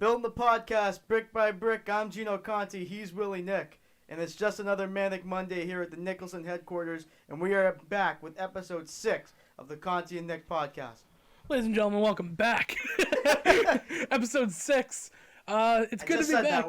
Building the podcast brick by brick. I'm Gino Conti. He's Willie Nick. And it's just another Manic Monday here at the Nicholson headquarters. And we are back with episode 6 of the Conti and Nick podcast. Ladies and gentlemen, welcome back. Episode 6. It's good to be back.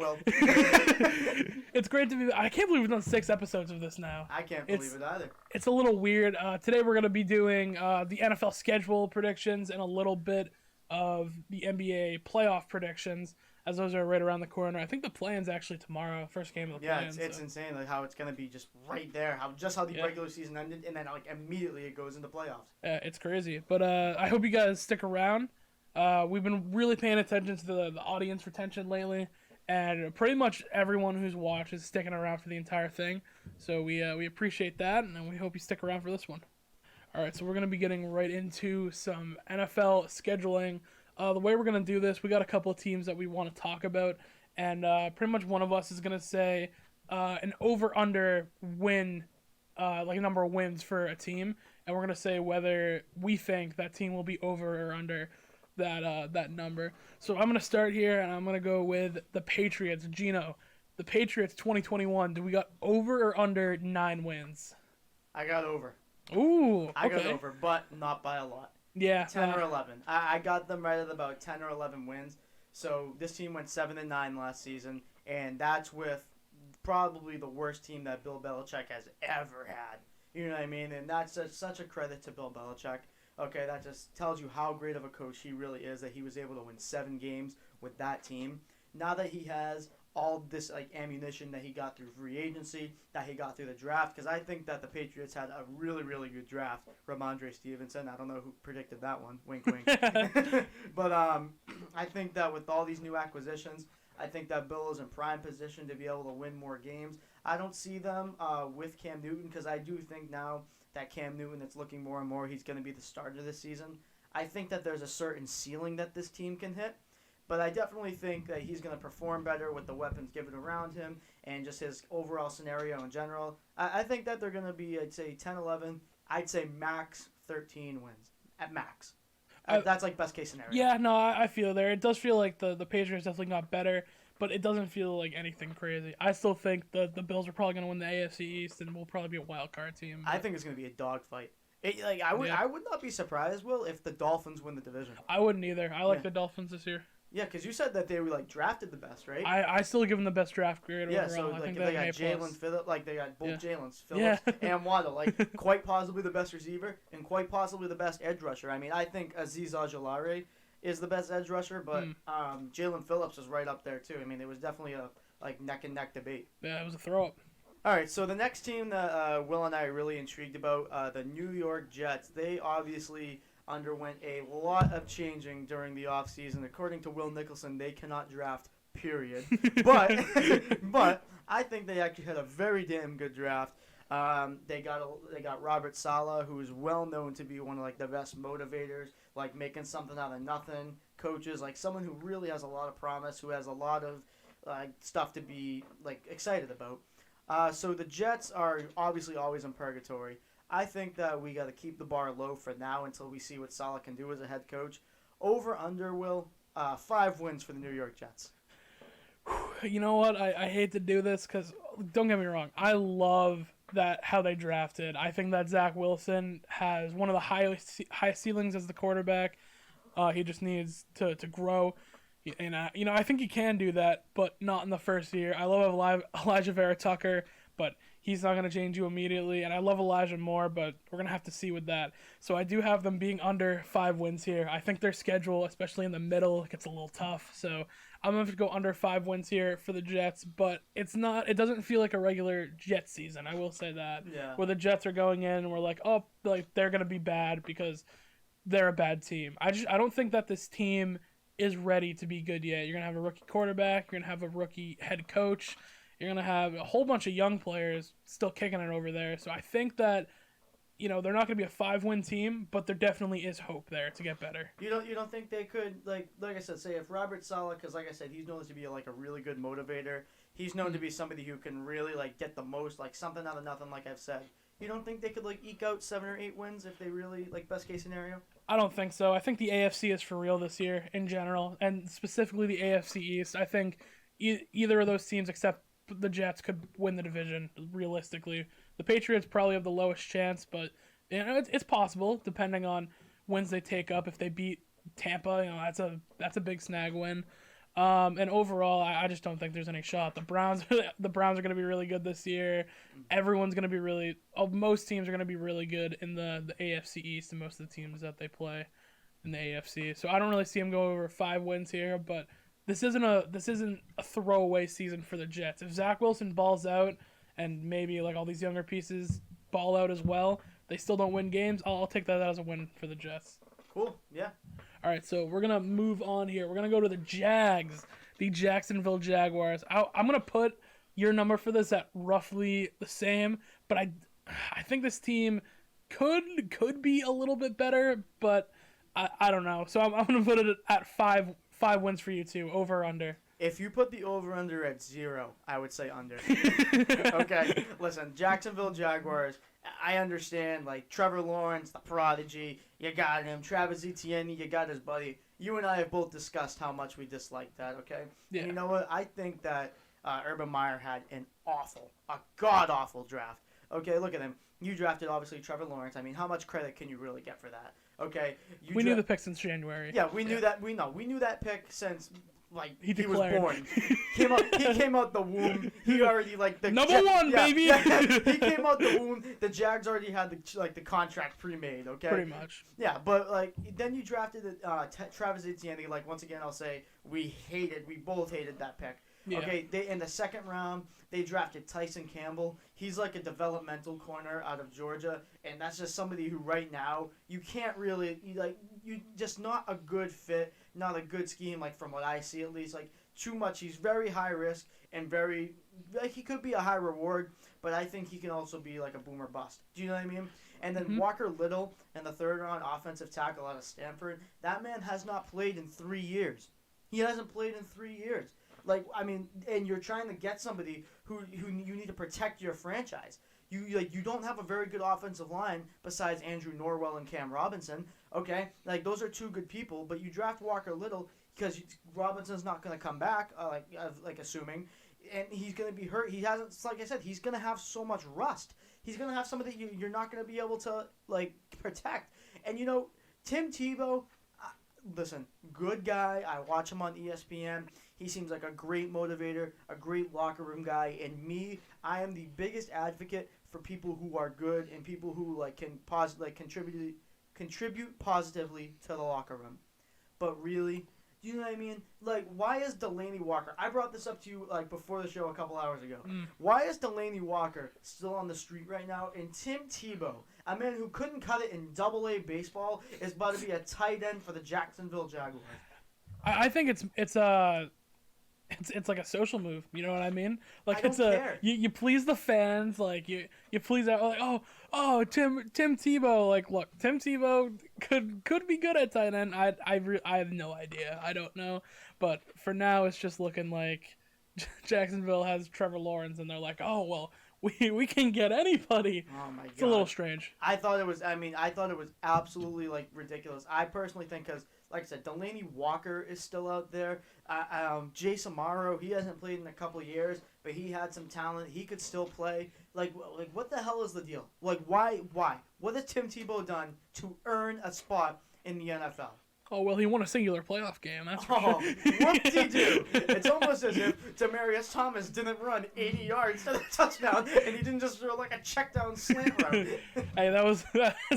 It's great to be back. I can't believe we've done 6 episodes of this now. I can't believe it either. It's a little weird. Today we're going to be doing the NFL schedule predictions and a little bit of the NBA playoff predictions, as those are right around the corner. I think the play-in's actually tomorrow, first game of the play-in. Yeah, it's insane like how it's going to be just right there, how the regular season ended, and then like immediately it goes into playoffs. It's crazy. But I hope you guys stick around. We've been really paying attention to the audience retention lately, and pretty much everyone who's watched is sticking around for the entire thing. So we appreciate that, and we hope you stick around for this one. All right, so we're going to be getting right into some NFL scheduling. The way we're going to do this, we got a couple of teams that we want to talk about, and pretty much one of us is going to say an over-under win, like a number of wins for a team, and we're going to say whether we think that team will be over or under that number. So I'm going to start here, and I'm going to go with the Patriots. Gino, the Patriots 2021, do we got over or under 9 wins? I got over. Ooh, okay. I got over, but not by a lot. Yeah. 10 or 11. I got them right at about 10 or 11 wins. So this team went 7-9 last season, and that's with probably the worst team that Bill Belichick has ever had. You know what I mean? And that's such a credit to Bill Belichick. Okay, that just tells you how great of a coach he really is, that he was able to win 7 games with that team. Now that he has all this ammunition that he got through free agency, that he got through the draft, because I think that the Patriots had a really, really good draft. Ramondre Stevenson, I don't know who predicted that one. Wink, wink. But I think that with all these new acquisitions, I think that Bill is in prime position to be able to win more games. I don't see them with Cam Newton, because I do think now that Cam Newton, it's looking more and more he's going to be the starter this season. I think that there's a certain ceiling that this team can hit. But I definitely think that he's going to perform better with the weapons given around him and just his overall scenario in general. I think that they're going to be, I'd say, 10-11. I'd say max 13 wins. At max. That's like best case scenario. Yeah, no, I feel there. It does feel like the Patriots definitely got better, but it doesn't feel like anything crazy. I still think the Bills are probably going to win the AFC East and will probably be a wild card team. I think it's going to be a dogfight. I would not be surprised, Will, if the Dolphins win the division. I wouldn't either. I like the Dolphins this year. Yeah, because you said that they were drafted the best, right? I still give them the best draft grade overall. Yeah, so I think they got Jalen Phillips, they got both Jalen's, Phillips and Waddle, quite possibly the best receiver and quite possibly the best edge rusher. I mean, I think Azeez Ojulari is the best edge rusher, but Jalen Phillips is right up there too. I mean, it was definitely a neck and neck debate. Yeah, it was a throw up. All right, so the next team that Will and I are really intrigued about, the New York Jets. They obviously underwent a lot of changing during the offseason. According to Will Nicholson, they cannot draft, period. But I think they actually had a very damn good draft. They got Robert Saleh, who is well known to be one of the best motivators, making something out of nothing. Coaches, someone who really has a lot of promise, who has a lot of stuff to be excited about. So the Jets are obviously always in purgatory. I think that we got to keep the bar low for now until we see what Saleh can do as a head coach. Over under, Will, 5 wins for the New York Jets. You know what? I hate to do this because, don't get me wrong, I love how they drafted. I think that Zach Wilson has one of the highest ceilings as the quarterback. He just needs to grow. And, I think he can do that, but not in the first year. I love Elijah Vera-Tucker, but he's not going to change you immediately. And I love Elijah Moore, but we're going to have to see with that. So I do have them being under 5 wins here. I think their schedule, especially in the middle, gets a little tough. So I'm going to go under 5 wins here for the Jets, but it doesn't feel like a regular Jets season. I will say that. Yeah. Where the Jets are going in and we're they're going to be bad because they're a bad team. I don't think that this team is ready to be good yet. You're going to have a rookie quarterback. You're going to have a rookie head coach. You're going to have a whole bunch of young players still kicking it over there. So I think that, they're not going to be a 5-win team, but there definitely is hope there to get better. You don't think they could, like I said, say if Robert Saleh, because like I said, he's known to be a really good motivator. He's known to be somebody who can really get the most, something out of nothing, like I've said. You don't think they could eke out 7 or 8 wins if they really best case scenario? I don't think so. I think the AFC is for real this year in general, and specifically the AFC East. I think either of those teams, except the Jets, could win the division realistically. The Patriots probably have the lowest chance, but it's possible depending on wins they take up. If they beat Tampa, that's a big snag win. And overall, I just don't think there's any shot. The Browns are going to be really good this year. Everyone's going to be most teams are going to be really good in the AFC East, and most of the teams that they play in the AFC. So I don't really see them go over 5 wins here, but this isn't a throwaway season for the Jets. If Zach Wilson balls out and maybe like all these younger pieces ball out as well, they still don't win games. I'll take that as a win for the Jets. Cool. Yeah. All right, so we're going to move on here. We're going to go to the Jags, the Jacksonville Jaguars. I'm going to put your number for this at roughly the same, but I think this team could be a little bit better, but I don't know. So I'm going to put it at 5 wins for you two, over or under. If you put the over-under at 0, I would say under. Okay, listen, Jacksonville Jaguars, I understand, like, Trevor Lawrence, the prodigy, you got him. Travis Etienne, you got his buddy. You and I have both discussed how much we dislike that, okay? Yeah. And you know what? I think that Urban Meyer had a god-awful draft. Okay, look at him. You drafted, obviously, Trevor Lawrence. I mean, how much credit can you really get for that? Okay? We knew the pick since January. Yeah, we knew that. We knew that pick since... Like he was born, he came out the womb. He already the number one, baby. Yeah. He came out the womb. The Jags already had the contract pre-made. Okay, pretty much. Yeah, but then you drafted Travis Etienne. Once again, I'll say we both hated that pick. Yeah. Okay, they in the second round they drafted Tyson Campbell. He's like a developmental corner out of Georgia, and that's just somebody who right now you can't really you just not a good fit, not a good scheme from what I see at least. Too much. He's very high risk and very he could be a high reward, but I think he can also be a boomer bust. Do you know what I mean? And then Walker Little in the third round, offensive tackle out of Stanford. That man has not played in 3 years. He hasn't played in 3 years. And you're trying to get somebody who you need to protect your franchise. You don't have a very good offensive line besides Andrew Norwell and Cam Robinson. Okay, those are 2 good people, but you draft Walker Little because Robinson's not going to come back. Assuming, and he's going to be hurt. He hasn't. Like I said, he's going to have so much rust. He's going to have somebody you're not going to be able to protect. And Tim Tebow. Listen, good guy. I watch him on ESPN. He seems like a great motivator, a great locker room guy. And I am the biggest advocate for people who are good and people who can contribute positively to the locker room. But really, do you know what I mean? Why is Delaney Walker? I brought this up to you before the show a couple hours ago. Why is Delaney Walker still on the street right now? And Tim Tebow, a man who couldn't cut it in AA baseball, is about to be a tight end for the Jacksonville Jaguars. I think it's like a social move. You know what I mean? I don't care. You please the fans. You please oh Tim Tebow. Look, Tim Tebow could be good at tight end. I have no idea. I don't know. But for now, it's just looking like Jacksonville has Trevor Lawrence, and they're like, oh well, we can get anybody. Oh my god, it's a little strange. I thought it was absolutely ridiculous. I personally think because. Like I said, Delaney Walker is still out there. Jason Morrow, he hasn't played in a couple of years, but he had some talent. He could still play. What the hell is the deal? Why? What has Tim Tebow done to earn a spot in the NFL? Oh, well, he won a singular playoff game. That's for sure. Whoop-de-doo. It's almost as if Demaryius Thomas didn't run 80 yards to the touchdown, and he didn't just throw a check down slant run. Hey, that was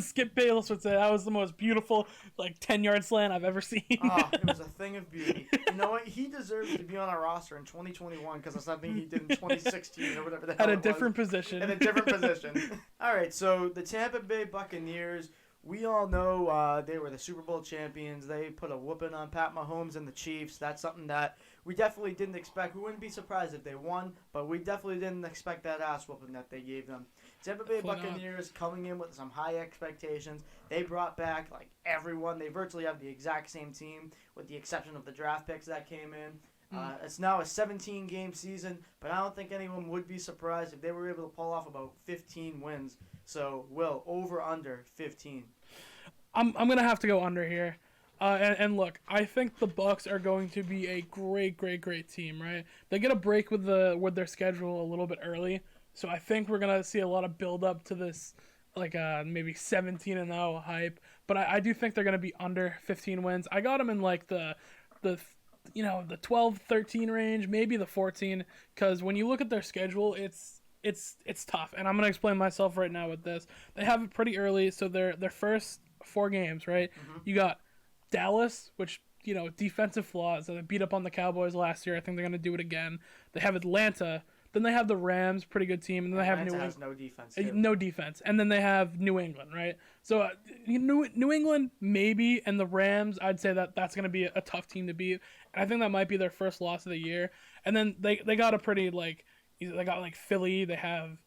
Skip Bayless would say that was the most beautiful 10-yard slant I've ever seen. It was a thing of beauty. You know what? He deserves to be on our roster in 2021 because of something he did in 2016 or whatever the hell At a it different was. position. In a different position. All right, so the Tampa Bay Buccaneers. We all know they were the Super Bowl champions. They put a whooping on Pat Mahomes and the Chiefs. That's something that we definitely didn't expect. We wouldn't be surprised if they won, but we definitely didn't expect that ass whooping that they gave them. Tampa Bay Buccaneers coming in with some high expectations. They brought back everyone. They virtually have the exact same team with the exception of the draft picks that came in. It's now a 17-game season, but I don't think anyone would be surprised if they were able to pull off about 15 wins. So, Will, over under 15. I'm gonna have to go under here. And look, I think the Bucks are going to be a great team, right? They get a break with their schedule a little bit early, so I think we're gonna see a lot of build up to this, like maybe 17-0 hype. But I do think they're gonna be under 15 wins. I got them in like the 12-13 range, maybe the 14, because when you look at their schedule, it's tough, and I'm gonna explain myself right now with this. They have it pretty early, so their first 4 games, right? Mm-hmm. You got Dallas, which, defensive flaws. They beat up on the Cowboys last year. I think they're going to do it again. They have Atlanta. Then they have the Rams, pretty good team. And then they have Atlanta has no defense. No defense. And then they have New England, right? So New England, maybe, and the Rams, I'd say that's going to be a tough team to beat. And I think that might be their first loss of the year. And then they got a pretty, they got, Philly. They have,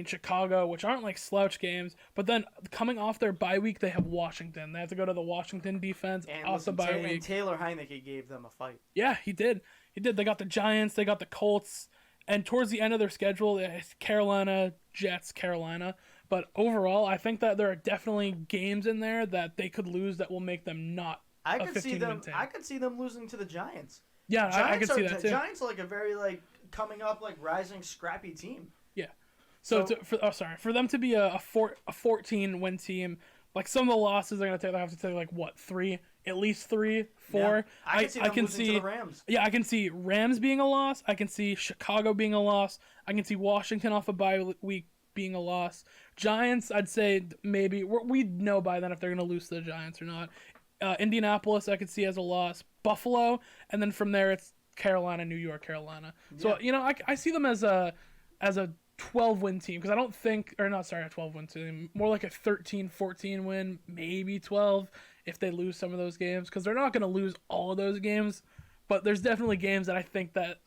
Chicago, which aren't, slouch games. But then coming off their bye week, they have Washington. They have to go to the Washington defense off the bye week. And Taylor Heineke gave them a fight. Yeah, he did. They got the Giants. They got the Colts. And towards the end of their schedule, it's Carolina, Jets, Carolina. But overall, I think that there are definitely games in there that they could lose that will make them not a 15-win team. I could see them losing to the Giants. Yeah, I could see that too. Giants are a very coming up rising scrappy team. Yeah. So for them to be a 14-win team, some of the losses they're gonna take, they have to take 3, at least 3, 4. Yeah. I can see to the Rams. Yeah, I can see Rams being a loss. I can see Chicago being a loss. I can see Washington off a bye week being a loss. Giants, I'd say maybe we'd know by then if they're gonna lose to the Giants or not. Indianapolis, I could see as a loss. Buffalo, and then from there it's Carolina, New York, Carolina. So I see them as a 12-win team, because I don't think, or not, sorry, a 12-win team, more like a 13-14 win, maybe 12 if they lose some of those games, because they're not going to lose all of those games, but there's definitely games that I think that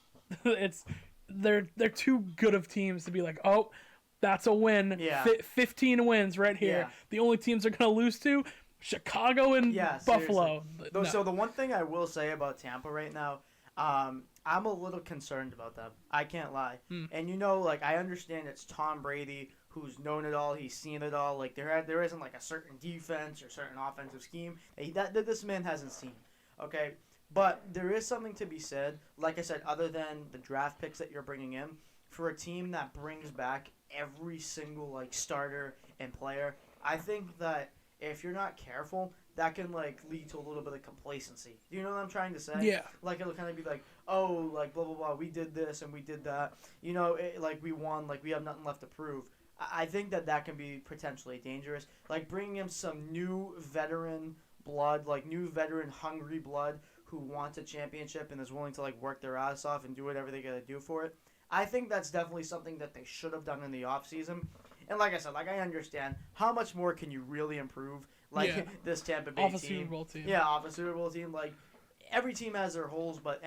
they're too good of teams to be like, oh, that's a win. Yeah. 15 wins right here. Yeah. The only teams they're going to lose to, Chicago and Buffalo. No. So the one thing I will say about Tampa right now, I'm a little concerned about them. I can't lie. And I understand it's Tom Brady, who's known it all. He's seen it all. There isn't a certain defense or certain offensive scheme that this man hasn't seen. Okay, but there is something to be said. Like I said, other than the draft picks that you're bringing in, for a team that brings back every single starter and player, I think that if you're not careful, that can lead to a little bit of complacency. Do you know what I'm trying to say? Yeah. It'll kind of be oh, blah blah blah, we did this and we did that. We won, we have nothing left to prove. I think that can be potentially dangerous. Bringing in some new veteran blood, new veteran hungry blood who wants a championship and is willing to work their ass off and do whatever they gotta do for it. I think that's definitely something that they should have done in the offseason. And like I said, I understand how much more can you really improve this Tampa Bay team. Off a Super Bowl team. Yeah, off a Super Bowl team. Every team has their holes, but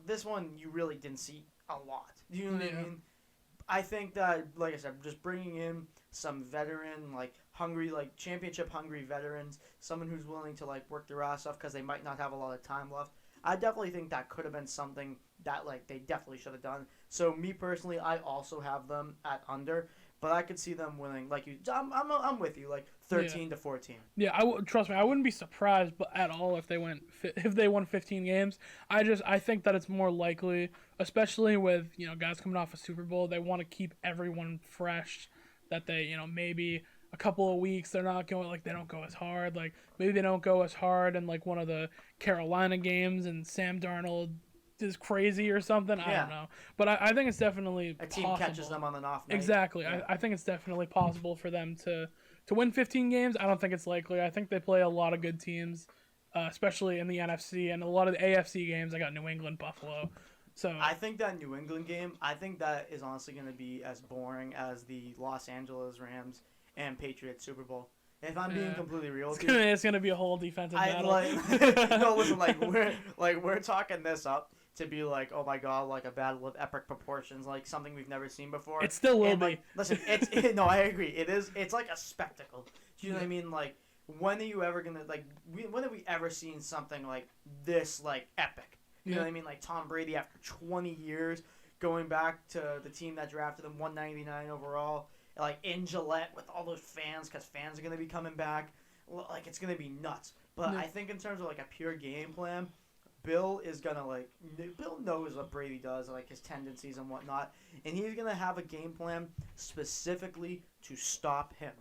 this one you really didn't see a lot. Do you know what I mean? I think that, like I said, just bringing in some veteran, hungry, championship hungry veterans, someone who's willing to work their ass off because they might not have a lot of time left. I definitely think that could have been something that they definitely should have done. So me personally, I also have them at under. But I could see them winning, I'm with you, 13-14. Yeah, trust me, I wouldn't be surprised at all if they won 15 games. I think that it's more likely, especially with guys coming off a Super Bowl, they want to keep everyone fresh. That they maybe a couple of weeks they're not going they don't go as hard. Maybe they don't go as hard in one of the Carolina games and Sam Darnold is crazy or something. I don't know, but I think it's definitely a team possible. Catches them on an off night. Exactly. Yeah. I think it's definitely possible for them to win 15 games. I don't think it's likely. I think they play a lot of good teams, especially in the NFC, and a lot of the AFC games. I got New England, Buffalo. So I think that New England game, that is honestly going to be as boring as the Los Angeles Rams and Patriots Super Bowl. If I'm being completely real with you, it's gonna be a whole defensive battle. No, listen, we're talking this up to be oh my god, a battle of epic proportions, something we've never seen before. It still will be. Listen, no, I agree. It is. It's a spectacle. Do you know what I mean? When are you ever gonna when have we ever seen something this epic? You know what I mean? Tom Brady after 20 years going back to the team that drafted him 199 overall. In Gillette with all those fans, because fans are going to be coming back. like it's gonna be nuts. But Yeah. I think in terms of like a pure game plan, Bill is gonna like Bill knows what Brady does, like his tendencies and whatnot, and he's gonna have a game plan specifically to stop him.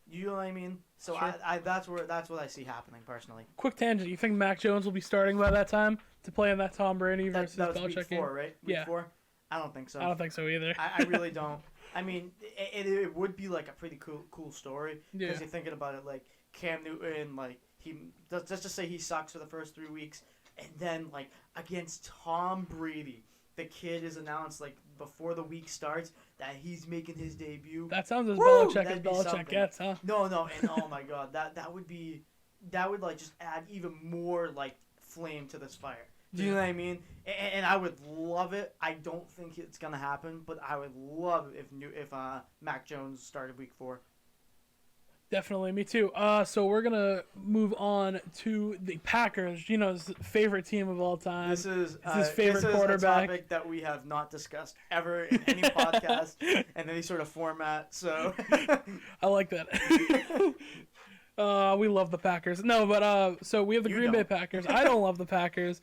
You know what I mean? So Sure. I that's what I see happening personally. Quick tangent. You think Mac Jones will be starting by that time to play in that Tom Brady versus That was Belichick week game? 4, right? Week Yeah. 4. I don't think so. I don't think so either. I really don't. I mean, it would be like a pretty cool story Yeah. because you're thinking about it, like Cam Newton, like he let's just say he sucks for the first 3 weeks, and then like against Tom Brady, the kid is announced like before the week starts that he's making his debut. That sounds as Woo! Belichick as That'd be Belichick something. gets, huh? No, and oh my god, that would like just add even more like flame to this fire. Do you know what I mean? And I would love it. I don't think it's gonna happen, but I would love it if Mac Jones started week 4. Definitely, me too. So we're gonna move on to the Packers, Gino's favorite team of all time. This is his favorite quarterback. a topic that we have not discussed ever in any podcast in any sort of format. So I like that. We love the Packers. No, but so we have the You Green Bay don't. Packers. I don't love the Packers.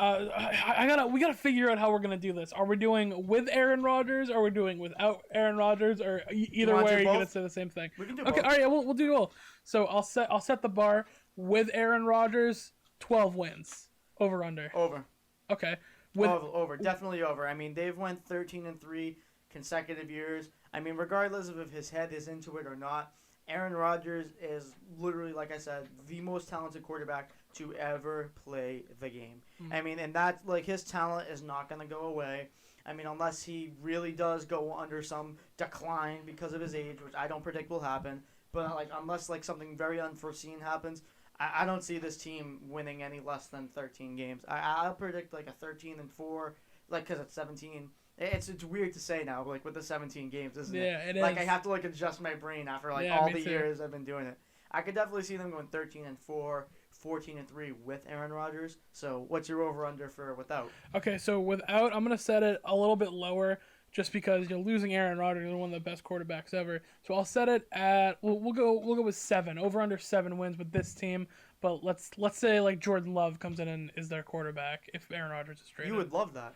We gotta figure out how we're gonna do this. Are we doing with Aaron Rodgers? Or are we doing without Aaron Rodgers? Or either wanna way, do are you gonna both? say the same thing? we can do Okay, both. all right, yeah, we'll do both. So I'll set the bar with Aaron Rodgers, 12 wins over under. Over. Okay, with Over. Definitely over. I mean, they've went 13-3 consecutive years. I mean, regardless of if his head is into it or not, Aaron Rodgers is literally, like I said, the most talented quarterback to ever play the game. I mean, and that, like, his talent is not going to go away. I mean, unless he really does go under some decline because of his age, which I don't predict will happen. But, like, unless, like, something very unforeseen happens, I don't see this team winning any less than 13 games. I'll predict, like, a 13-4, like, because it's 17. It's weird to say now, like, with the 17 games, isn't it? yeah, it Like, is. I have to, like, adjust my brain after, like, Yeah, all me the too. years I've been doing it. I could definitely see them going 13-4, 14-3 with Aaron Rodgers. So, what's your over/under for without? Okay, so without, I'm gonna set it a little bit lower, just because you're losing Aaron Rodgers, one of the best quarterbacks ever. So I'll set it at we'll go with 7, over under 7 wins with this team. But let's say like Jordan Love comes in and is their quarterback if Aaron Rodgers is traded. You would love that.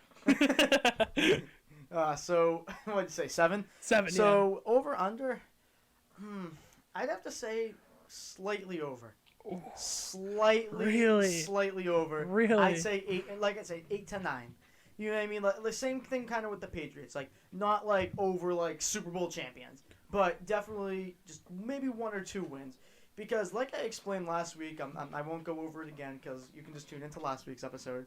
So, what'd you say, 7? 7. So, over/under, I'd have to say slightly over. Yeah. Ooh, Slightly over. Really? I'd say 8, like I say, 8-9. You know what I mean? Like the same thing kind of with the Patriots. Like, not like over like Super Bowl champions, but definitely just maybe 1 or 2 wins. Because like I explained last week, I won't go over it again because you can just tune into last week's episode.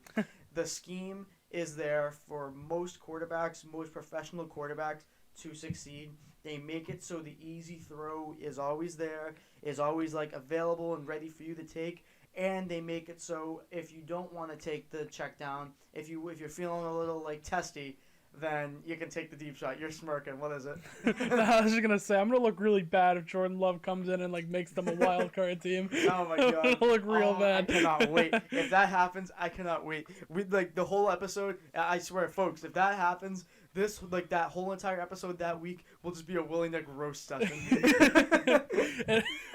The scheme is there for most quarterbacks, most professional quarterbacks to succeed. They make it so the easy throw is always there, is always like available and ready for you to take. And they make it so if you don't want to take the check down, if you're feeling a little like testy, then you can take the deep shot. You're smirking. What is it? I was just gonna say I'm gonna look really bad if Jordan Love comes in and like makes them a wild card team. Oh my god! It'll look real bad. I cannot wait. If that happens, I cannot wait. We like the whole episode. I swear, folks, if that happens, this like that whole entire episode that week will just be a Willie Nick roast session.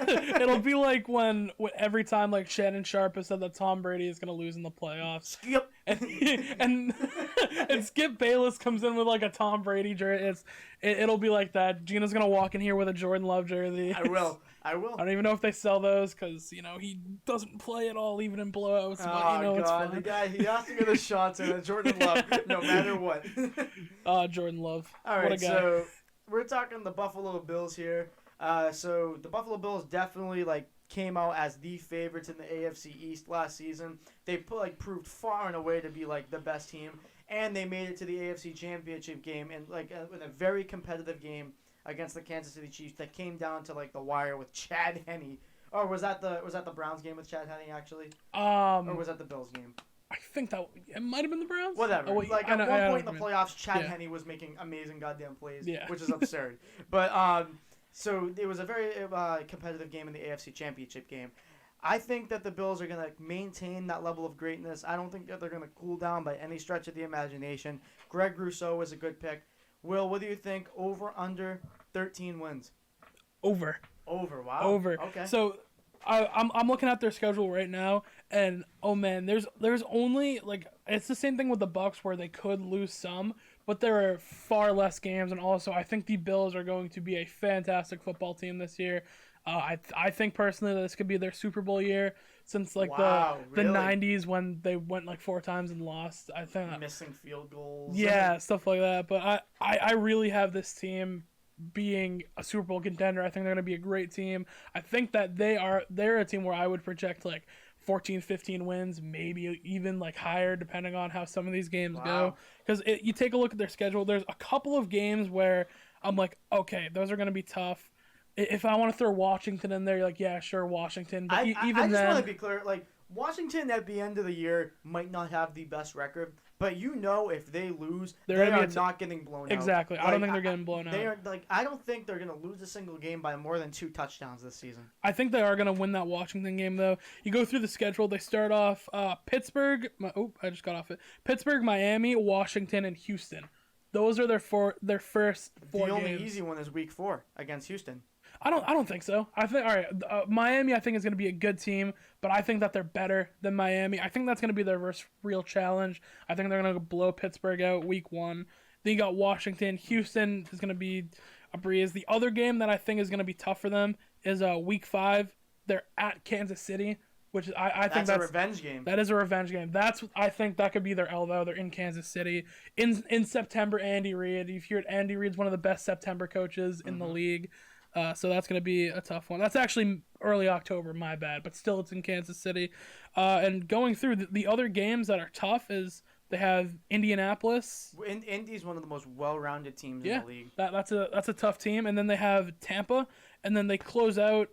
It'll be like when every time like Shannon Sharp has said that Tom Brady is gonna lose in the playoffs, Skip. and Skip Bayless comes in with like a Tom Brady jersey. It'll be like that. Gina's gonna walk in here with a Jordan Love jersey. I will. I don't even know if they sell those because he doesn't play at all, even in blowouts. But it's God, fine. the guy he has to get the shots in. Jordan Love, no matter what. Jordan Love. All What a right, guy. so we're talking the Buffalo Bills here. So the Buffalo Bills definitely came out as the favorites in the AFC East last season. They proved far and away to be the best team, and they made it to the AFC Championship game in in a very competitive game against the Kansas City Chiefs that came down to the wire with Chad Henne. Or was that the Browns game with Chad Henne actually? Or was that the Bills game? I think that it might have been the Browns. Whatever. Oh, wait, At I know one point what in the you mean. playoffs, Chad Yeah. Henne was making amazing goddamn plays, Yeah. which is absurd. But so it was a very competitive game in the AFC Championship game. I think that the Bills are going to maintain that level of greatness. I don't think that they're going to cool down by any stretch of the imagination. Greg Rousseau is a good pick. Will, what do you think? Over, under 13 wins? Over. Over, wow. Over. Okay. So I'm looking at their schedule right now, and oh man, there's only like it's the same thing with the Bucks where they could lose some, but there are far less games, and also I think the Bills are going to be a fantastic football team this year. I think personally that this could be their Super Bowl year since like Wow, the really? 90s when they went like 4 times and lost. I think Missing field goals. yeah, stuff like that. But I really have this team being a Super Bowl contender. I think they're going to be a great team. I think that they're a team where I would project like 14, 15 wins, maybe even like higher depending on how some of these games go. Because you take a look at their schedule, there's a couple of games where I'm like, okay, those are going to be tough. If I want to throw Washington in there, you're like, yeah, sure, Washington. But I even just then, want to be clear. Like, Washington at the end of the year might not have the best record, but you know if they lose, they are not getting blown out. Exactly. I don't think they're getting blown out. They are like I don't think they're gonna lose a single game by more than 2 touchdowns this season. I think they are gonna win that Washington game though. You go through the schedule. They start off Pittsburgh. I just got off it. Pittsburgh, Miami, Washington, and Houston. Those are their first 4 games. The only easy one is Week 4 against Houston. I don't think so. I think all right. Miami, I think is going to be a good team, but I think that they're better than Miami. I think that's going to be their first real challenge. I think they're going to blow Pittsburgh out Week 1. Then you got Washington. Houston is going to be a breeze. The other game that I think is going to be tough for them is Week 5. They're at Kansas City, which I think that's a revenge game. That is a revenge game. I think that could be their L though. They're in Kansas City in September. Andy Reid. You've heard Andy Reid's one of the best September coaches in the league. So that's going to be a tough one. That's actually early October, my bad. But still, it's in Kansas City. And going through the other games that are tough is they have Indianapolis. Indy's one of the most well-rounded teams in the league. That's a tough team. And then they have Tampa. And then they close out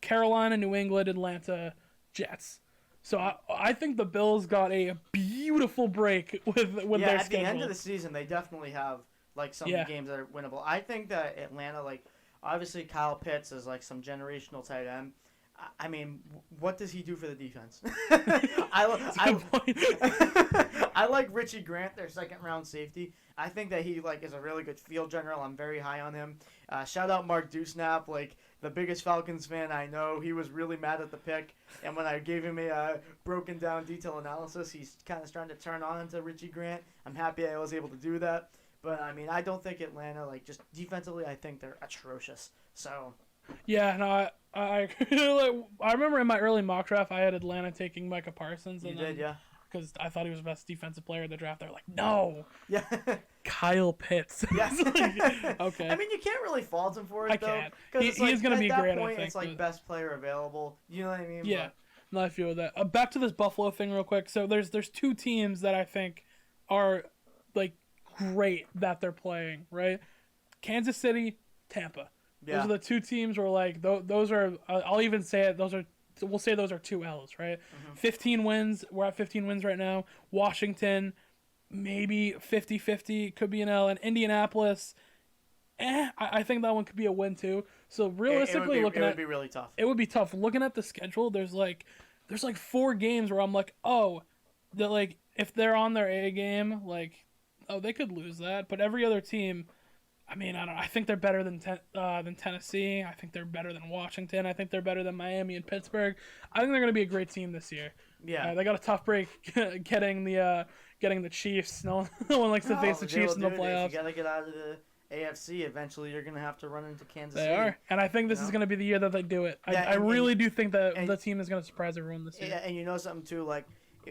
Carolina, New England, Atlanta, Jets. So I think the Bills got a beautiful break with their schedule. Yeah, at the end of the season, they definitely have like some games that are winnable. I think that Atlanta, like, obviously, Kyle Pitts is like some generational tight end. I mean, what does he do for the defense? I like Richie Grant, their second-round safety. I think that he like is a really good field general. I'm very high on him. Shout out Mark Dewsnap, like the biggest Falcons fan I know. He was really mad at the pick, and when I gave him a broken down detail analysis, he's kind of starting to turn on to Richie Grant. I'm happy I was able to do that. But, I mean, I don't think Atlanta, like, just defensively, I think they're atrocious. So. Yeah, no, I remember in my early mock draft, I had Atlanta taking Micah Parsons. You did, yeah. Because I thought he was the best defensive player in the draft. They're like, no. Yeah. Kyle Pitts. Yeah. Okay. I mean, you can't really fault him for it, though. I can't. He's going to be great, point, I think. It's like best player available. You know what I mean? Yeah. No, I feel that. Back to this Buffalo thing real quick. So there's 2 teams that I think are, like, great that they're playing, right? Kansas City, Tampa. Yeah. Those are the 2 teams where like those are I'll even say it, we'll say those are 2 L's, right? 15 wins. We're at 15 wins right now. Washington maybe 50-50 could be an L, and Indianapolis I think that one could be a win too. So realistically, it would be really tough. It would be tough. Looking at the schedule, there's like 4 games where I'm like, oh, that like if they're on their A game, like, oh, they could lose that. But every other team, I mean, I don't know. I think they're better than Tennessee. I think they're better than Washington. I think they're better than Miami and Pittsburgh. I think they're going to be a great team this year. Yeah. They got a tough break getting the Chiefs. No one likes to face the Chiefs in the playoffs. You got to get out of the AFC. Eventually, you're going to have to run into Kansas City. They are. And I think this is going to be the year that they do it. I really do think that the team is going to surprise everyone this year. Yeah, and you know something, too? Like,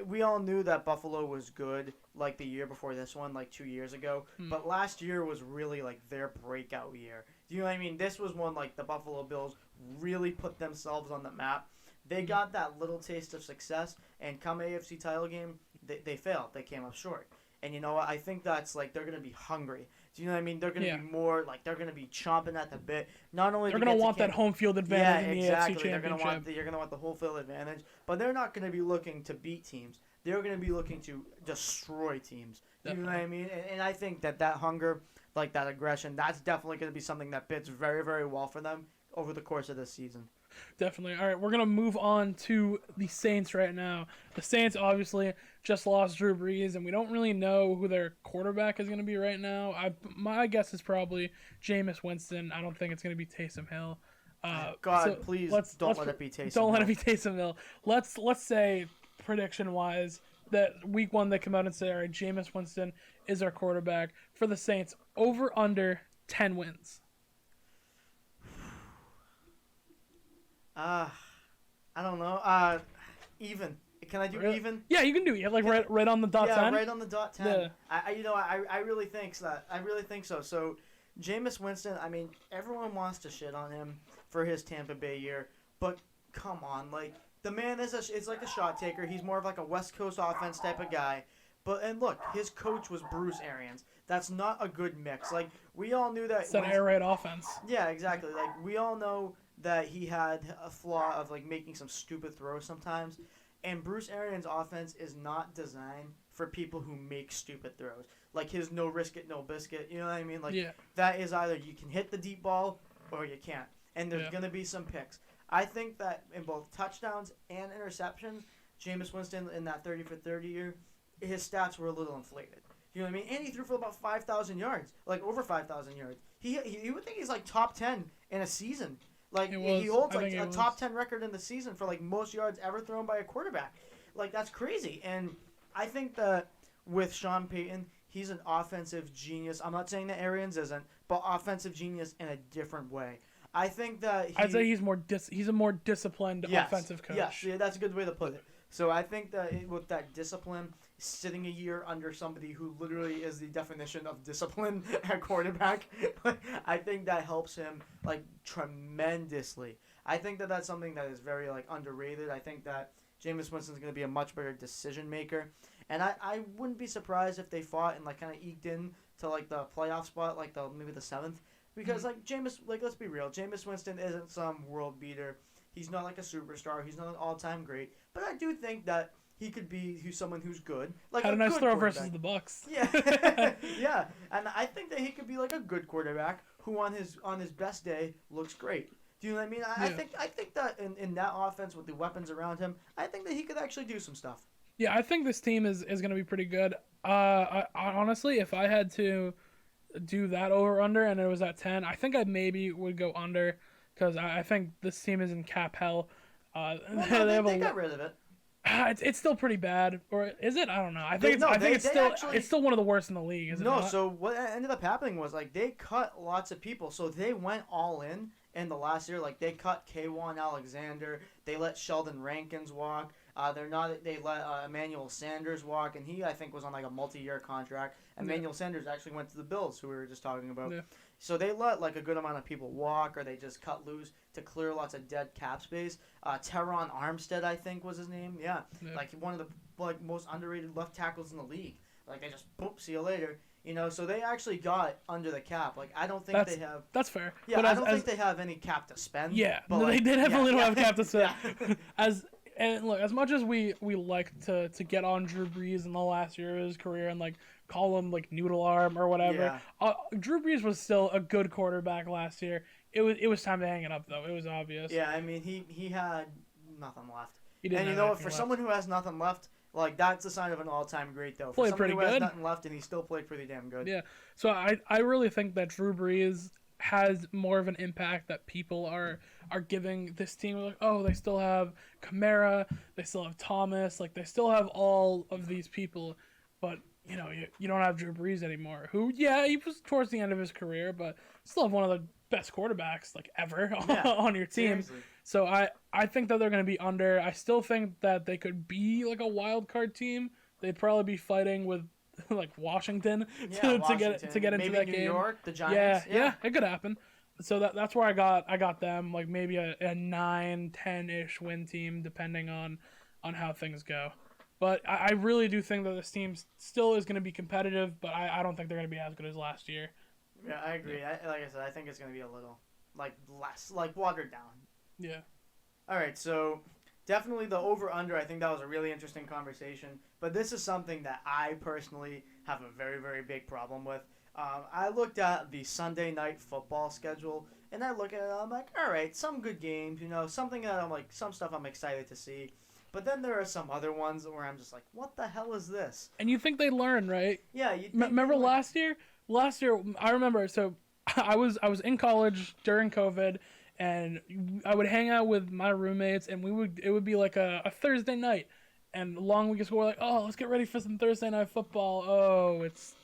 we all knew that Buffalo was good, like, the year before this one, like, 2 years ago. But last year was really, like, their breakout year. Do you know what I mean? This was one, like, the Buffalo Bills really put themselves on the map. They got that little taste of success, and come AFC title game, they failed. They came up short. And you know what? I think that's, like, they're going to be hungry. Do you know what I mean? They're going to be more, like, they're going to be chomping at the bit. Not only they're going to want that home field advantage in the AFC Championship. You're going to want the home field advantage. But they're not going to be looking to beat teams. They're going to be looking to destroy teams. You know what I mean? And I think that hunger, like that aggression, that's definitely going to be something that fits very, very well for them over the course of this season. Definitely. All right, we're going to move on to the Saints right now. The Saints obviously just lost Drew Brees, and we don't really know who their quarterback is going to be right now. My guess is probably Jameis Winston. I don't think it's going to be Taysom Hill. God, please don't let it be Taysom Hill. Don't let it be Taysom Hill. Let's say prediction wise that week 1 they come out and say, all right, Jameis Winston is our quarterback for the Saints. Over under 10 wins. I don't know. Even. Can I do Really? even? Yeah, you can do it. Like right on the dot 10. Yeah, right on the dot 10. Yeah. I really think so. I really think so. So, Jameis Winston, I mean, everyone wants to shit on him for his Tampa Bay year, but come on, like the man is like a shot taker. He's more of like a West Coast offense type of guy. And look, his coach was Bruce Arians. That's not a good mix. Like we all knew that. It's an air raid offense. Yeah, exactly. Like we all know that he had a flaw of like making some stupid throws sometimes. And Bruce Arians' offense is not designed for people who make stupid throws. Like his no risk it, no biscuit. You know what I mean? Like that is either you can hit the deep ball or you can't. And there's going to be some picks. I think that in both touchdowns and interceptions, Jameis Winston in that 30 for 30 year, his stats were a little inflated. You know what I mean? And he threw for about 5,000 yards. Like over 5,000 yards. He would think he's like top 10 in a season. Like he holds like a top 10 record in the season for like most yards ever thrown by a quarterback. Like that's crazy. And I think that with Sean Payton, he's an offensive genius. I'm not saying that Arians isn't, but offensive genius in a different way. I think that I'd say he's a more disciplined offensive coach. Yes, yeah, that's a good way to put it. So I think that with that discipline, sitting a year under somebody who literally is the definition of discipline at quarterback, I think that helps him like tremendously. I think that that's something that is very like underrated. I think that Jameis Winston's going to be a much better decision maker, and I wouldn't be surprised if they fought and like kind of eked in to like the playoff spot, like maybe the 7th, because like Jameis, like let's be real, Jameis Winston isn't some world beater. He's not like a superstar. He's not an all-time great. But I do think that he could be someone who's good. Like had a nice throw versus the Bucs. Yeah, yeah. And I think that he could be like a good quarterback who on his best day looks great. Do you know what I mean? I think that in that offense with the weapons around him, I think that he could actually do some stuff. Yeah, I think this team is going to be pretty good. I honestly, if I had to do that over-under and it was at 10, I think I maybe would go under. Because I think this team is in cap hell. They got rid of it. It's still pretty bad, or is it? I don't know. I think it's still one of the worst in the league. Is it not? So what ended up happening was like they cut lots of people. So they went all in the last year. Like they cut K1 Alexander. They let Sheldon Rankins walk. They let Emmanuel Sanders walk, and he I think was on like a multi-year contract. Emmanuel Sanders actually went to the Bills, who we were just talking about. Yeah. So they let like a good amount of people walk, or they just cut loose to clear lots of dead cap space. Teron Armstead, I think, was his name. Yeah, like one of the like most underrated left tackles in the league. Like they just boop, see you later. You know, so they actually got under the cap. Like I don't think they have. That's fair. Yeah, but I don't think they have any cap to spend. Yeah, but they definitely don't have cap to spend. Yeah. And look, as much as we like to get on Drew Brees in the last year of his career and like call him like noodle arm or whatever, Drew Brees was still a good quarterback last year. It was time to hang it up though. It was obvious. Yeah, I mean he had nothing left. And you know what? For someone who has nothing left, like that's a sign of an all-time great though. For played someone pretty who good. has nothing left and he still played pretty damn good. Yeah. So I really think that Drew Brees has more of an impact that people are giving this team. Like, oh, they still have Kamara, they still have Thomas, like they still have all of these people, but you know you don't have Drew Brees anymore. Who he was towards the end of his career, but still have one of the best quarterbacks like ever on your team. Seriously. So I think that they're going to be under. I still think that they could be like a wild card team. They'd probably be fighting with like Washington to get into maybe that New game. York, the Giants. Yeah, it could happen. So that's where I got them like maybe a 9-10-ish win team depending on how things go. But I really do think that this team still is going to be competitive, but I don't think they're going to be as good as last year. Yeah, I agree. Like I said, I think it's going to be a little like less like watered down. Yeah. All right, so definitely the over-under, I think that was a really interesting conversation. But this is something that I personally have a very, very big problem with. I looked at the Sunday night football schedule, and I look at it, I'm like, all right, some good games, something that I'm like, some stuff I'm excited to see. But then there are some other ones where I'm just like, what the hell is this? And you think they learn, right? Yeah. Remember last year? Last year, I remember, so I was in college during COVID, and I would hang out with my roommates, and it would be like a Thursday night, and long week of school, we're like, oh, let's get ready for some Thursday night football. Oh, it's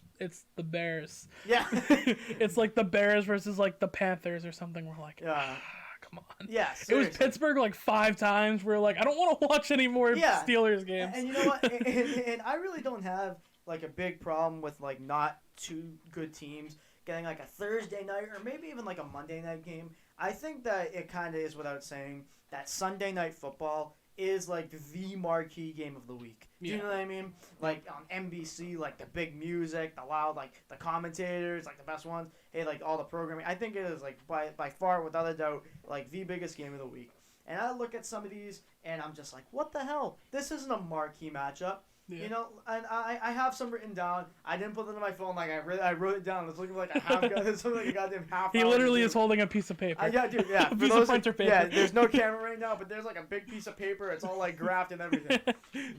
the Bears. Yeah. It's like the Bears versus like the Panthers or something. We're like, Yeah. come on. Yeah, It was seriously. Pittsburgh like 5 times. We're like, I don't want to watch any more Yeah. Steelers games. And you know what? And I really don't have like a big problem with like not two good teams getting like a Thursday night or maybe even like a Monday night game. I think that it kind of is without saying that Sunday night football is like the marquee game of the week. Do you know what I mean? Like on NBC, like the big music, the loud, like the commentators, like the best ones. Hey, like all the programming. I think it is like by far, without a doubt, like the biggest game of the week. And I look at some of these and I'm just like, what the hell? This isn't a marquee matchup. Yeah. You know, and I have some written down. I didn't put them on my phone. Like I wrote it down. It's looking like I have got this. Like a goddamn half. He literally is holding a piece of paper. Yeah, dude. Yeah, a piece of printer paper. Yeah, there's no camera right now, but there's like a big piece of paper. It's all like graphed and everything.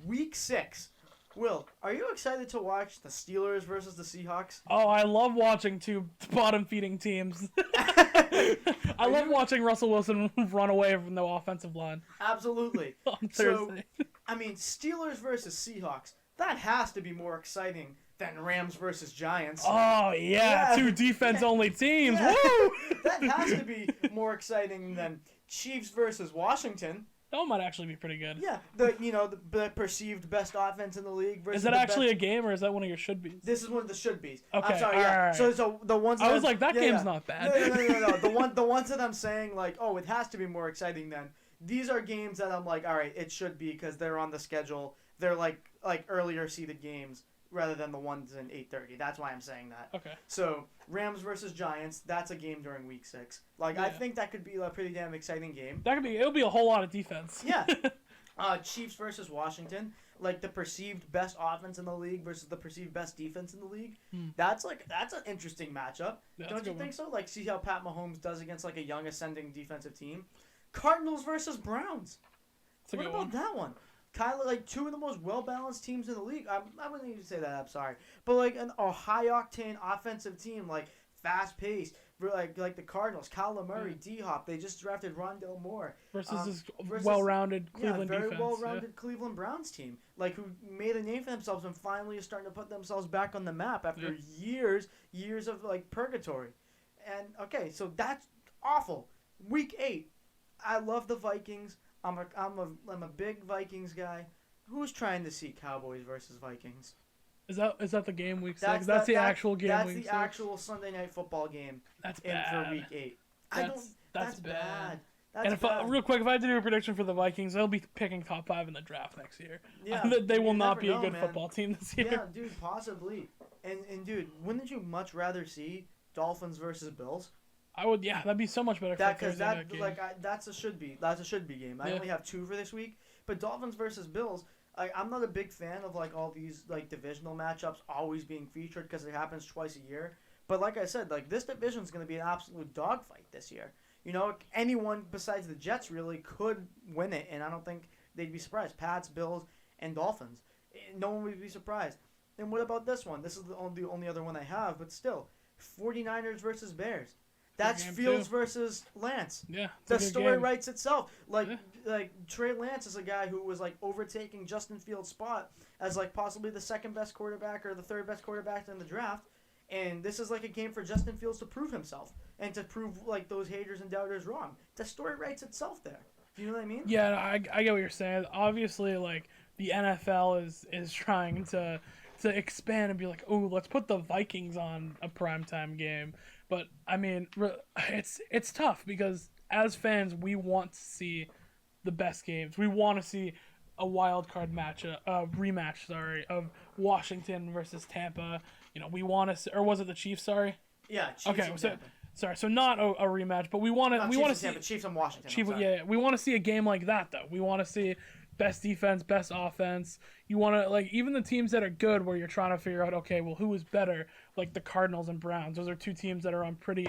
Week 6. Will, are you excited to watch the Steelers versus the Seahawks? Oh, I love watching two bottom-feeding teams. I love watching Russell Wilson run away from the offensive line. Absolutely. On Thursday. So, I mean, Steelers versus Seahawks, that has to be more exciting than Rams versus Giants. Oh, yeah. 2 defense-only teams. Yeah. Woo! That has to be more exciting than Chiefs versus Washington. That might actually be pretty good. Yeah, the perceived best offense in the league versus. Is that actually a game, or is that one of your should-be's? This is one of the should-be's. Okay, I'm sorry. Yeah. Right. So the ones. I was like, that game's not bad. No. The ones that I'm saying like, oh, it has to be more exciting than. These are games that I'm like, all right, it should be because they're on the schedule. They're like earlier seeded games rather than the ones in 8:30. That's why I'm saying that. Okay. So Rams versus Giants, that's a game during week 6. Like I think that could be a pretty damn exciting game. It'll be a whole lot of defense. Yeah. Chiefs versus Washington, like the perceived best offense in the league versus the perceived best defense in the league. That's an interesting matchup. Don't you think so? Like see how Pat Mahomes does against like a young ascending defensive team. Cardinals versus Browns. What about that one? Kind of like 2 of the most well-balanced teams in the league. I wouldn't even say that. I'm sorry, but like a high-octane offensive team, like fast-paced, like the Cardinals. Kyler Murray, D-Hop. They just drafted Rondale Moore versus this well-rounded Cleveland very defense. well-rounded Cleveland Browns team, like who made a name for themselves and finally is starting to put themselves back on the map after years of like purgatory. And okay, so that's awful. Week 8, I love the Vikings. I'm a big Vikings guy. Who's trying to see Cowboys versus Vikings? Is that the game week 6? That's the actual game that's week 6? That's the actual Sunday night football game. That's bad. For week 8. That's bad. That's bad. Real quick, if I had to do a prediction for the Vikings, they'll be picking top 5 in the draft next year. Yeah, they will not be a good football team this year. Yeah, dude, possibly. And dude, wouldn't you much rather see Dolphins versus Bills? I would, yeah. That'd be so much better. That's a should be game. I only have 2 for this week, but Dolphins versus Bills. I'm not a big fan of like all these like divisional matchups always being featured because it happens twice a year. But like I said, like this division is going to be an absolute dogfight this year. You know, anyone besides the Jets really could win it, and I don't think they'd be surprised. Pats, Bills, and Dolphins. No one would be surprised. And what about this one? This is the only other one I have, but still, 49ers versus Bears. That's Fields versus Lance. Yeah, the story writes itself. Like Trey Lance is a guy who was like overtaking Justin Fields' spot as like possibly the second best quarterback or the third best quarterback in the draft. And this is like a game for Justin Fields to prove himself and to prove like those haters and doubters wrong. The story writes itself there. Do you know what I mean? Yeah, I get what you're saying. Obviously, like the NFL is trying to expand and be like, oh, let's put the Vikings on a primetime game. But I mean, it's tough because as fans, we want to see the best games. We want to see a wild card rematch of Washington versus Tampa. You know, we want to see, or was it the Chiefs? Sorry. Yeah. Chiefs okay. So not a rematch, but we want to see Chiefs and Washington. Yeah, we want to see a game like that though. We want to see best defense, best offense. You want to, like, even the teams that are good where you're trying to figure out, okay, well, who is better? Like the Cardinals and Browns. Those are 2 teams that are on pretty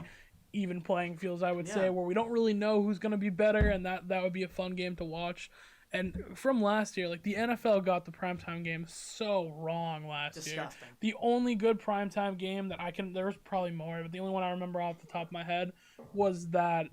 even playing fields, I would say, where we don't really know who's going to be better, and that would be a fun game to watch. And from last year, like the NFL got the primetime game so wrong last year. Disgusting. The only good primetime game that there was probably more, but the only one I remember off the top of my head was that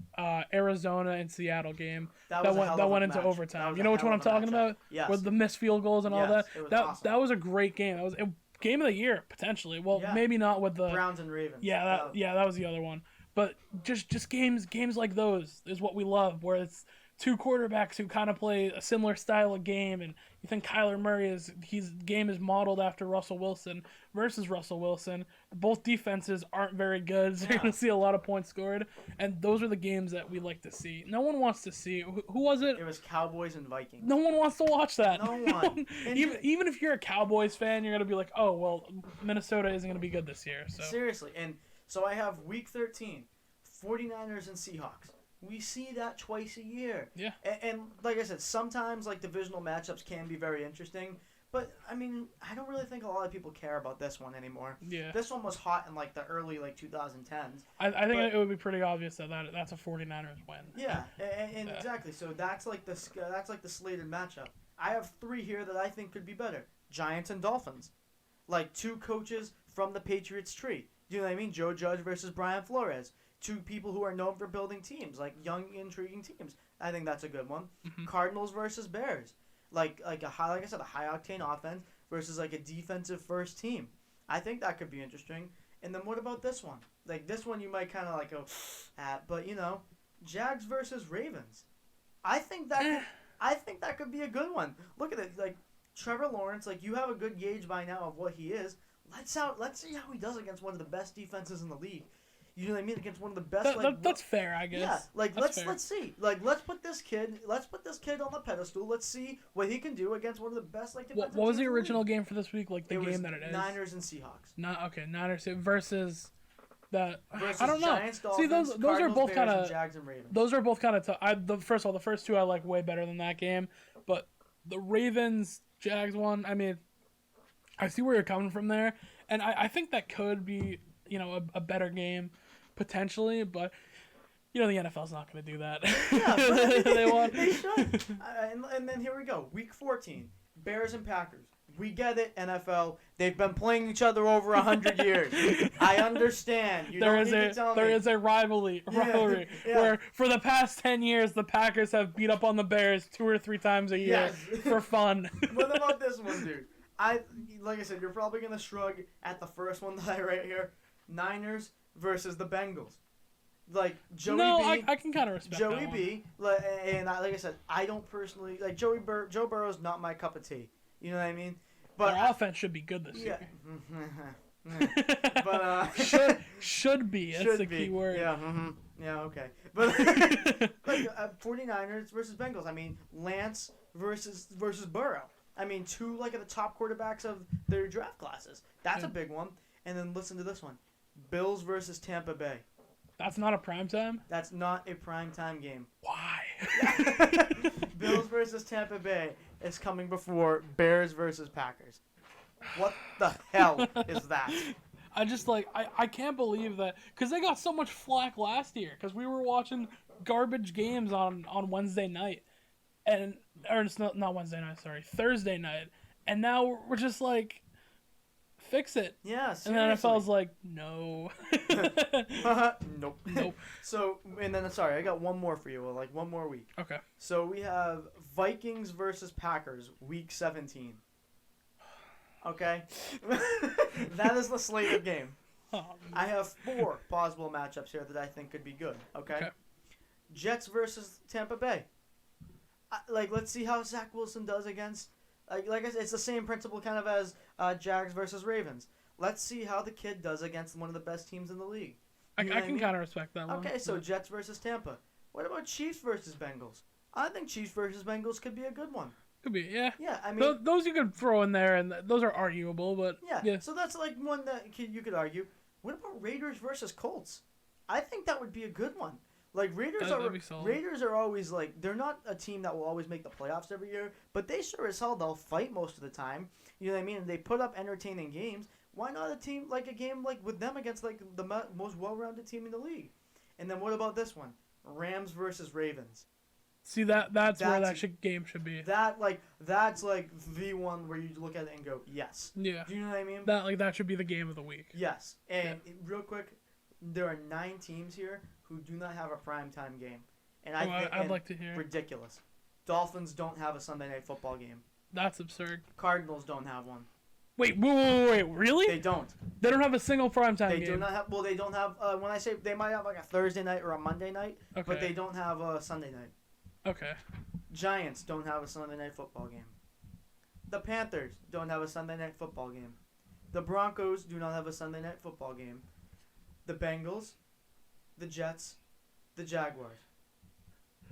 Arizona and Seattle game That went into match. overtime. You know which one I'm talking about? Yes. With the missed field goals and all that. It was that awesome. that was a great game. That was a game of the year potentially. Well, maybe not with the Browns and Ravens. that was the other one. But just games like those is what we love, where it's two quarterbacks who kind of play a similar style of game, and you think Kyler Murray his game is modeled after Russell Wilson versus Russell Wilson. Both defenses aren't very good, so you're going to see a lot of points scored, and those are the games that we like to see. No one wants to see. Who was it? It was Cowboys and Vikings. No one wants to watch that. No one. Even if you're a Cowboys fan, you're going to be like, oh, well, Minnesota isn't going to be good this year. So. Seriously, and so I have Week 13, 49ers and Seahawks. We see that twice a year. Yeah. And like I said, sometimes like divisional matchups can be very interesting. But, I mean, I don't really think a lot of people care about this one anymore. Yeah. This one was hot in like the early 2010s. I think it would be pretty obvious that's a 49ers win. Yeah, and exactly. So that's like the slated matchup. I have three here that I think could be better. Giants and Dolphins. Like two coaches from the Patriots tree. Do you know what I mean? Joe Judge versus Brian Flores. Two people who are known for building teams, like young, intriguing teams. I think that's a good one. Mm-hmm. Cardinals versus Bears, like a high octane offense versus like a defensive first team. I think that could be interesting. And then what about this one? Like this one, you might kind of like go at, but you know, Jags versus Ravens. I think that could be a good one. Look at it, like Trevor Lawrence. Like you have a good gauge by now of what he is. Let's see how he does against one of the best defenses in the league. You know what I mean? Against one of the best. That's fair, I guess. Yeah, like let's see. Like let's put this kid on the pedestal. Let's see what he can do against one of the best What was the original game for this week? Like the game that it is. Niners and Seahawks. Niners versus I don't know. Giants, Dolphins, See those are both kind of Jags and Ravens. Those are both kind of tough. First of all, the first two I like way better than that game, but the Ravens Jags one, I mean, I see where you're coming from there, and I think that could be a better game. Potentially, but the NFL's not going to do that. Yeah, but they should. And then here we go. Week 14, Bears and Packers. We get it, NFL. They've been playing each other over 100 years. I understand. There is a rivalry where for the past 10 years the Packers have beat up on the Bears 2 or 3 times a year for fun. What about this one, dude? Like I said, you're probably going to shrug at the first one that I write here. Niners versus the Bengals. Like Joey B. I can kind of respect Joey that B. And like I said, I don't personally like Joe Burrow's not my cup of tea. You know what I mean? But their offense should be good this year. But should be. That's the key word. Yeah. Yeah. Okay. But 49ers versus Bengals. I mean, Lance versus Burrow. I mean, two of the top quarterbacks of their draft classes. That's a big one. And then listen to this one. Bills versus Tampa Bay. That's not a primetime? That's not a primetime game. Why? Bills versus Tampa Bay is coming before Bears versus Packers. What the hell is that? I can't believe that, because they got so much flack last year because we were watching garbage games on Wednesday night, not Wednesday night, sorry, Thursday night, and now we're just like, fix it. Yeah, seriously. And the NFL's like, no. Nope. So, and then, sorry, I got one more for you. Like, one more week. Okay. So, we have Vikings versus Packers, week 17. Okay? That is the slated game. Oh, I have 4 plausible matchups here that I think could be good. Okay? Jets versus Tampa Bay. Let's see how Zach Wilson does against... Like I said, it's the same principle kind of as Jags versus Ravens. Let's see how the kid does against one of the best teams in the league. I can kind of respect that one. Okay, so Jets versus Tampa. What about Chiefs versus Bengals? I think Chiefs versus Bengals could be a good one. Could be, yeah. Yeah, I mean... Those you could throw in there, and those are arguable, but... Yeah, so that's one that you could argue. What about Raiders versus Colts? I think that would be a good one. Like, Raiders are always, they're not a team that will always make the playoffs every year, but they sure as hell, they'll fight most of the time. You know what I mean? And they put up entertaining games. Why not a game with them against, the most well-rounded team in the league? And then what about this one? Rams versus Ravens. See that's where That's- game should be. That's like the one where you look at it and go, yes. Yeah. Do you know what I mean? That should be the game of the week. Yes. And real quick, there are 9 teams here who do not have a primetime game. And I'd like to hear. Ridiculous. Dolphins don't have a Sunday Night Football game. That's absurd. Cardinals don't have one. Wait, really? They don't. They don't have a single primetime game. They do not have. Well, they don't have. When I say they might have like a Thursday night or a Monday night, Okay. but they don't have a Sunday night. Okay. Giants don't have a Sunday Night Football game. The Panthers don't have a Sunday Night Football game. The Broncos do not have a Sunday Night Football game. The Bengals, the Jets, the Jaguars.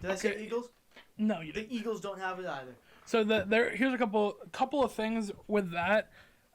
Did I say Eagles? No, you didn't. The Eagles don't have it either. So here's a couple of things with that.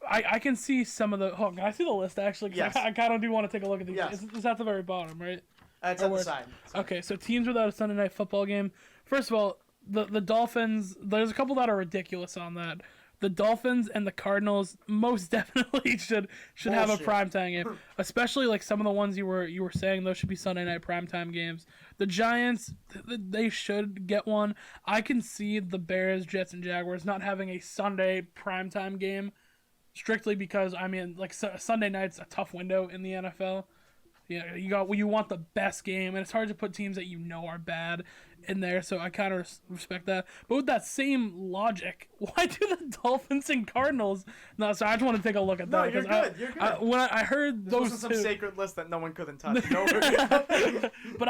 I can see some of the. Oh, can I see the list actually? Yes. I kind of do want to take a look at these. Yes. It's at the very bottom, right? It's at the side. Okay, so teams without a Sunday Night Football game. First of all, the Dolphins. There's a couple that are ridiculous on that. The Dolphins and the Cardinals most definitely should have a primetime game, especially like some of the ones you were saying those should be Sunday night primetime games. The Giants, they should get one. I can see the Bears, Jets, and Jaguars not having a Sunday primetime game, strictly because Sunday night's a tough window in the NFL. Yeah, you want the best game, and it's hard to put teams that you know are bad in there, so I kind of respect that. But with that same logic, why do the Dolphins and Cardinals? No, so I just want to take a look at that. No, you're good. You're good. When I heard this those wasn't two, some sacred list that no one couldn't touch. No. But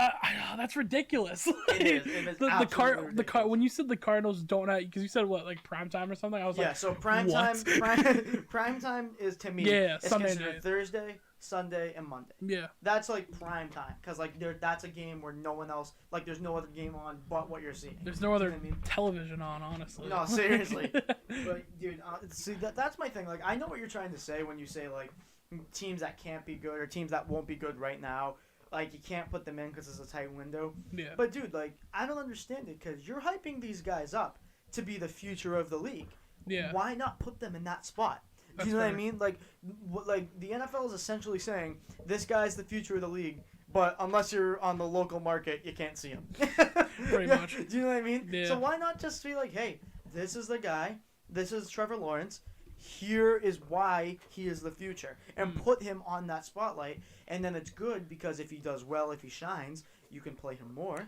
that's ridiculous. It is absolutely ridiculous. When you said the Cardinals don't have, because you said what, like primetime or something, I was like, so prime time is to me. It's Sunday night. Thursday, Sunday, and Monday. Yeah. That's like prime time, because like that's a game where no one else, like there's no other game on but what you're seeing. There's no other television on, honestly. No, seriously. But dude, see that's my thing. Like I know what you're trying to say when you say like teams that can't be good or teams that won't be good right now. Like you can't put them in because it's a tight window. Yeah. But dude, like I don't understand it because you're hyping these guys up to be the future of the league. Yeah. Why not put them in that spot? Do you know what I mean? Like the NFL is essentially saying this guy's the future of the league, but unless you're on the local market, you can't see him. Pretty much. Do you know what I mean? Yeah. So why not just be like, hey, this is the guy. This is Trevor Lawrence. Here is why he is the future, and put him on that spotlight. And then it's good because if he does well, if he shines, you can play him more.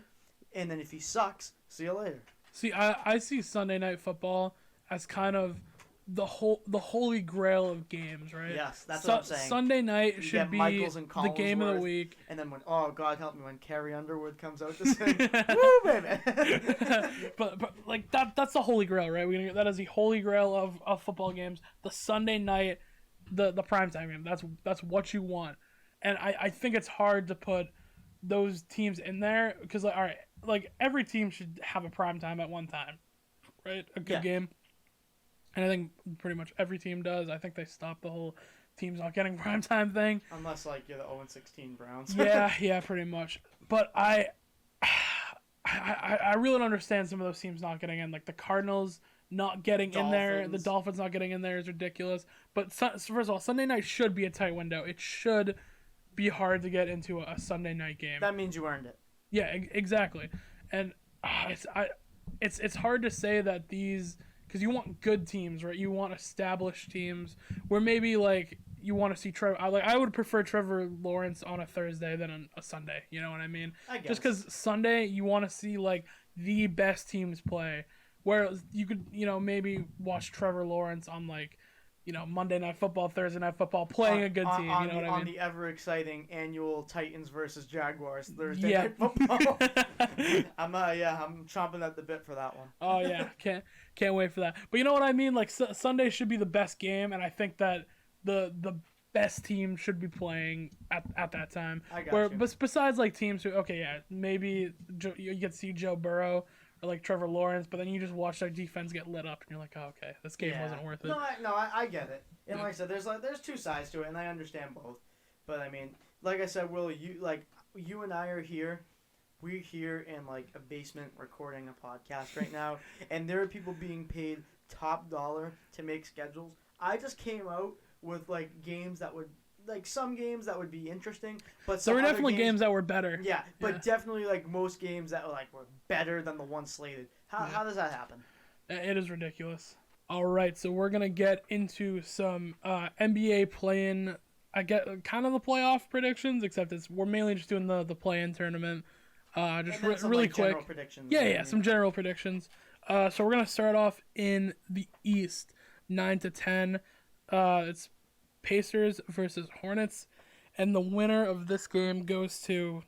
And then if he sucks, see you later. See, I see Sunday Night Football as kind of the holy grail of games, right? Yes, that's what I'm saying. Sunday night should be the game of the week. And then oh God help me, when Carrie Underwood comes out to sing, woo baby. but like that's the holy grail, right? That is the holy grail of football games. The Sunday night, the primetime game. That's what you want. And I think it's hard to put those teams in there because like all right, like every team should have a primetime at one time, right? A good game. And I think pretty much every team does. I think they stopped the whole teams not getting primetime thing. Unless, like, you're the 0-16 Browns. yeah, pretty much. But I really don't understand some of those teams not getting in. Like, the Cardinals not getting in there. The Dolphins not getting in there is ridiculous. But, first of all, Sunday night should be a tight window. It should be hard to get into a Sunday night game. That means you earned it. Yeah, exactly. And it's hard to say that these... Because you want good teams, right? You want established teams where maybe like you want to see Trevor. I would prefer Trevor Lawrence on a Thursday than on a Sunday. You know what I mean? I guess. Just because Sunday you want to see like the best teams play, where you could maybe watch Trevor Lawrence on like Monday Night Football, Thursday Night Football, playing a good team. You know what I mean? On the ever exciting annual Titans versus Jaguars Thursday Night Football. I'm chomping at the bit for that one. Oh yeah, can't wait for that. But you know what I mean? Like Sunday should be the best game, and I think that the best team should be playing at that time. I got you. But besides like teams who maybe you get to see Joe Burrow. Or like Trevor Lawrence, but then you just watch their defense get lit up, and you're like, oh, okay, this game wasn't worth it. I get it. And like I said, there's two sides to it, and I understand both. But I mean, like I said, Will, you and I are here. We're here in like a basement recording a podcast right now, and there are people being paid top dollar to make schedules. I just came out with like games that would like some games that would be interesting, but There some were other definitely games that were better. Yeah, but Yeah. definitely like most games that were better than the one slated. How does that happen? It is ridiculous. All right, so we're gonna get into some NBA play-in. I get kind of the playoff predictions, except we're mainly just doing the play-in tournament. Just Some, really like, quick. general predictions. Yeah, some general predictions. So we're gonna start off in the East, 9 to 10. It's Pacers versus Hornets, and the winner of this game goes to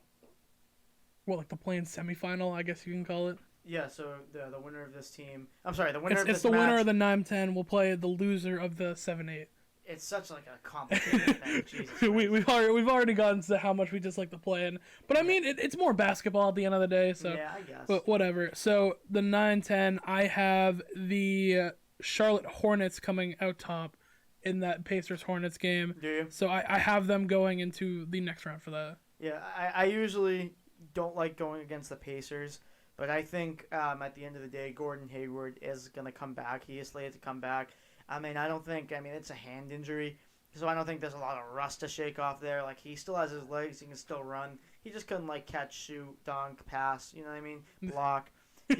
like the play-in semifinal, I guess you can call it. Yeah, so the winner of this team. I'm sorry, the winner of this It's the match. winner of the 9-10 will play the loser of the 7-8. It's such like a complicated thing. Jesus We've already gotten to how much we dislike the play-in, but I mean it's more basketball at the end of the day. So yeah, I guess. But whatever. So the 9-10, I have the Charlotte Hornets coming out top in that Pacers Hornets game. Do you? So I have them going into the next round for that. Yeah, I usually don't like going against the Pacers, but I think at the end of the day, Gordon Hayward is gonna come back. He is slated to come back. I mean, it's a hand injury, so I don't think there's a lot of rust to shake off there. Like, he still has his legs, he can still run. He just couldn't, like, catch, shoot, dunk, pass, you know what I mean? Block. He